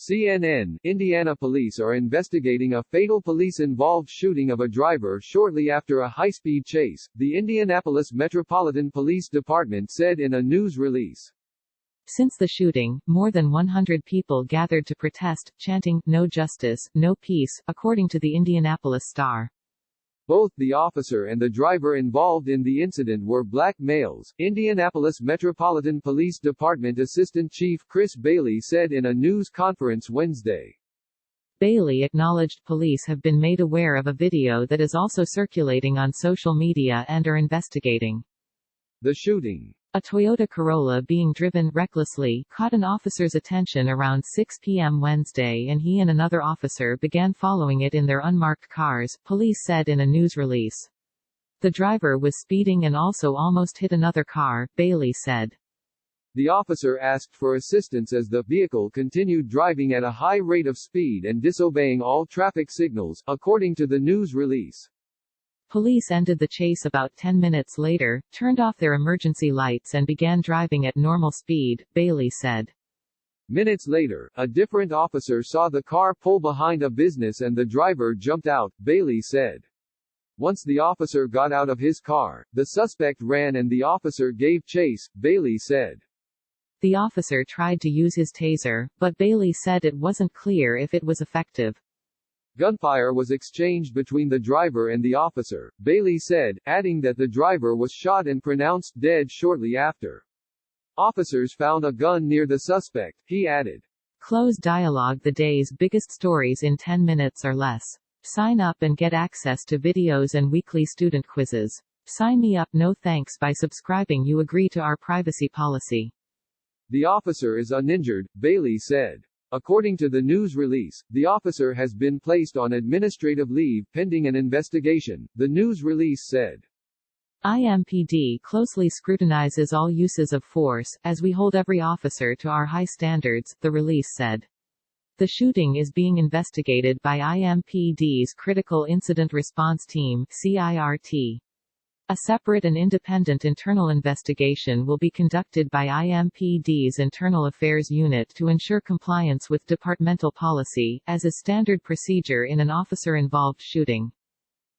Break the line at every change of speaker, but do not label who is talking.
CNN, Indiana police are investigating a fatal police-involved shooting of a driver shortly after a high-speed chase, the Indianapolis Metropolitan Police Department said in a news release.
Since the shooting, more than 100 people gathered to protest, chanting, "No justice, no peace," according to the Indianapolis Star.
Both the officer and the driver involved in the incident were black males, Indianapolis Metropolitan Police Department Assistant Chief Chris Bailey said in a news conference Wednesday.
Bailey acknowledged police have been made aware of a video that is also circulating on social media and are investigating
the shooting.
A Toyota Corolla being driven recklessly caught an officer's attention around 6 p.m. Wednesday, and he and another officer began following it in their unmarked cars, police said in a news release. The driver was speeding and also almost hit another car, Bailey said.
The officer asked for assistance as the vehicle continued driving at a high rate of speed and disobeying all traffic signals, according to the news release.
Police ended the chase about 10 minutes later, turned off their emergency lights and began driving at normal speed, Bailey said.
Minutes later, a different officer saw the car pull behind a business and the driver jumped out, Bailey said. Once the officer got out of his car, the suspect ran and the officer gave chase, Bailey said.
The officer tried to use his taser, but Bailey said it wasn't clear if it was effective.
Gunfire was exchanged between the driver and the officer, Bailey said, adding that the driver was shot and pronounced dead shortly after. Officers found a gun near the suspect, he added.
Close dialogue, the day's biggest stories in 10 minutes or less. Sign up and get access to videos and weekly student quizzes. Sign me up, no thanks. By subscribing you agree to our privacy policy.
The officer is uninjured, Bailey said. According to the news release, the officer has been placed on administrative leave pending an investigation, the news release said.
IMPD closely scrutinizes all uses of force, as we hold every officer to our high standards, the release said. The shooting is being investigated by IMPD's Critical Incident Response Team, CIRT. A separate and independent internal investigation will be conducted by IMPD's Internal Affairs Unit to ensure compliance with departmental policy, as is standard procedure in an officer-involved shooting.